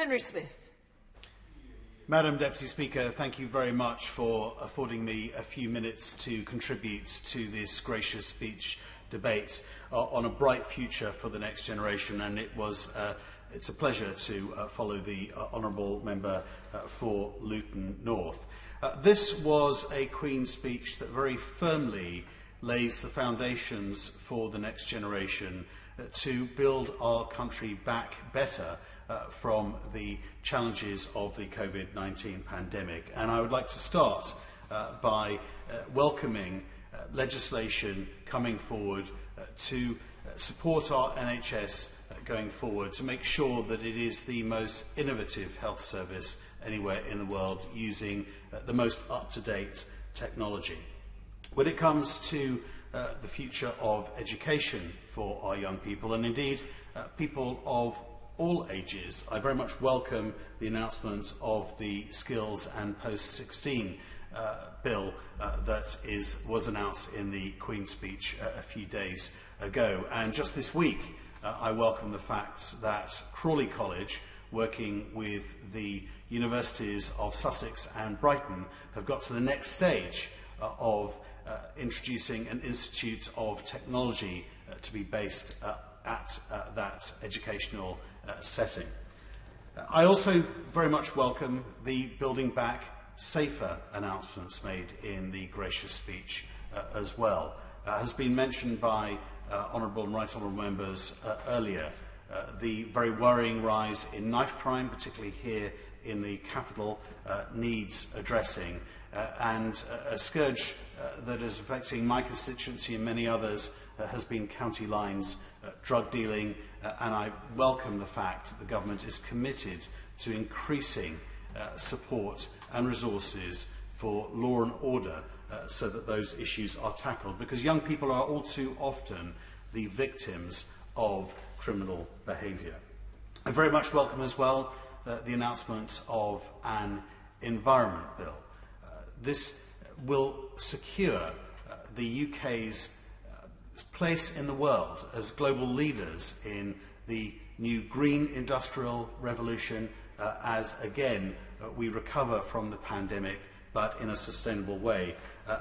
Henry Smith. Madam Deputy Speaker, thank you very much for affording me a few minutes to contribute to this gracious speech debate on a bright future for the next generation, and it's a pleasure to follow the honourable member for Luton North. This was a Queen's speech that very firmly lays the foundations for the next generation to build our country back better from the challenges of the COVID-19 pandemic. And I would like to start by welcoming legislation coming forward to support our NHS going forward, to make sure that it is the most innovative health service anywhere in the world using the most up-to-date technology. When it comes to the future of education for our young people, and indeed people of all ages, I very much welcome the announcement of the Skills and Post-16 bill that was announced in the Queen's speech a few days ago. And just this week, I welcome the fact that Crawley College, working with the universities of Sussex and Brighton, have got to the next stage of introducing an Institute of Technology to be based at that educational setting. I also very much welcome the Building Back Safer announcements made in the gracious speech as well. Has been mentioned by honourable and right honourable members earlier, the very worrying rise in knife crime, particularly here in the capital, needs addressing, and a scourge that is affecting my constituency and many others has been county lines drug dealing, and I welcome the fact that the government is committed to increasing support and resources for law and order so that those issues are tackled, because young people are all too often the victims of criminal behaviour. I very much welcome as well the announcement of an environment bill. This will secure the UK's place in the world as global leaders in the new green industrial revolution as, again, we recover from the pandemic, but in a sustainable way.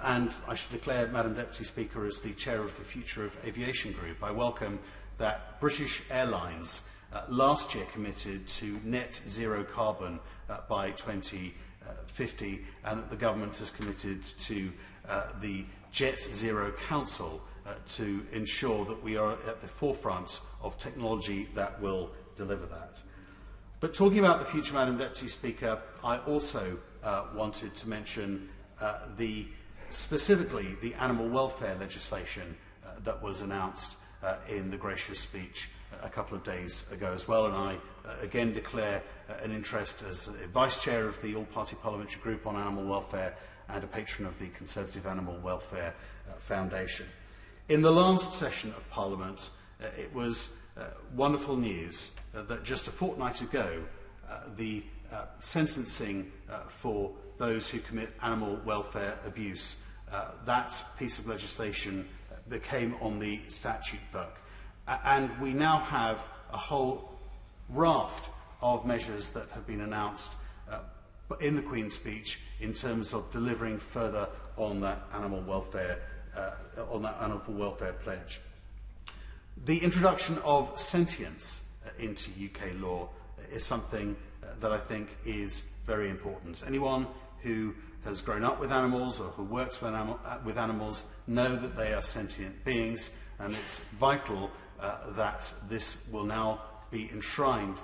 And I should declare, Madam Deputy Speaker, as the chair of the Future of Aviation Group, I welcome that British Airlines last year committed to net zero carbon by 2050, and that the government has committed to the Jet Zero Council to ensure that we are at the forefront of technology that will deliver that. But talking about the future, Madam Deputy Speaker, I also wanted to mention specifically the animal welfare legislation that was announced in the gracious speech a couple of days ago as well, and I again declare an interest as Vice Chair of the All-Party Parliamentary Group on Animal Welfare and a patron of the Conservative Animal Welfare Foundation. In the last session of Parliament, it was wonderful news that just a fortnight ago, the sentencing for those who commit animal welfare abuse, that piece of legislation became on the statute book. And we now have a whole raft of measures that have been announced in the Queen's speech in terms of delivering further on that animal welfare pledge. The introduction of sentience into UK law is something that I think is very important. Anyone who has grown up with animals or who works with animals know that they are sentient beings, and it's vital that this will now be enshrined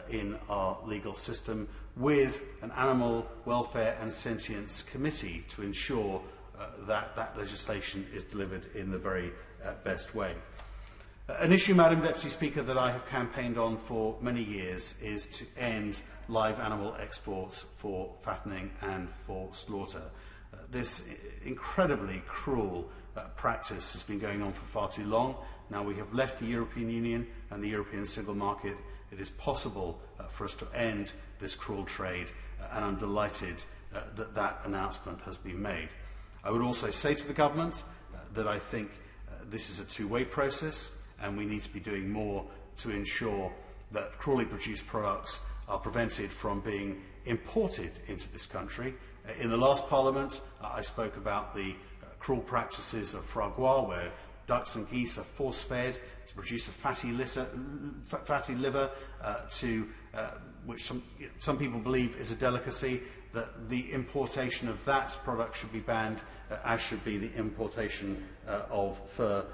in our legal system with an animal welfare and sentience committee to ensure that that legislation is delivered in the very best way. An issue, Madam Deputy Speaker, that I have campaigned on for many years is to end live animal exports for fattening and for slaughter. This incredibly cruel practice has been going on for far too long. Now we have left the European Union and the European single market. It is possible for us to end this cruel trade, and I'm delighted that that announcement has been made. I would also say to the government that I think this is a two-way process, and we need to be doing more to ensure that Crawley produced products are prevented from being imported into this country. In the last Parliament, I spoke about the cruel practices of foie gras, where ducks and geese are force-fed to produce a fatty liver, which some people believe is a delicacy. That the importation of that product should be banned, as should be the importation of fur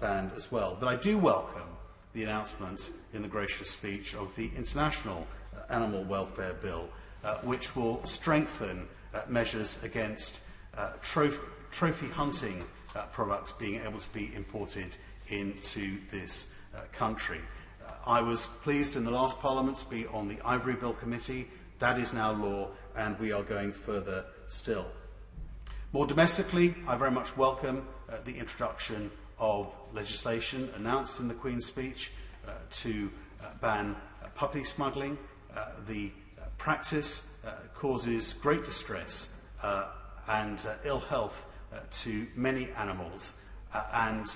banned as well. But I do welcome the announcement in the gracious speech of the International Animal Welfare Bill, which will strengthen measures against trophy hunting products being able to be imported into this country. I was pleased in the last Parliament to be on the Ivory Bill Committee. That is now law, and we are going further still. More domestically, I very much welcome the introduction of legislation announced in the Queen's speech to ban puppy smuggling. The practice causes great distress and ill health to many animals and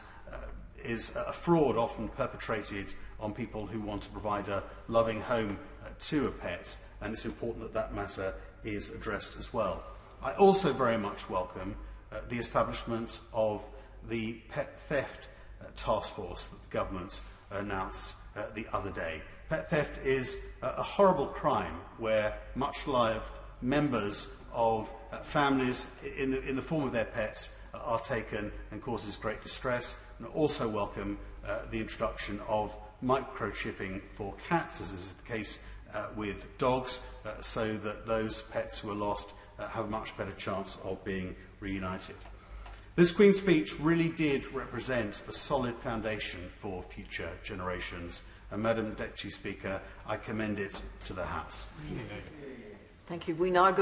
is a fraud often perpetrated on people who want to provide a loving home to a pet, and it's important that that matter is addressed as well. I also very much welcome the establishment of the pet theft task force that the government announced the other day. Pet theft is a horrible crime where much-loved members of families in the form of their pets are taken and causes great distress. And also welcome the introduction of microchipping for cats, as is the case with dogs, so that those pets who are lost have a much better chance of being reunited. This Queen's speech really did represent a solid foundation for future generations, and Madam Deputy Speaker, I commend it to the House. Thank you. We now go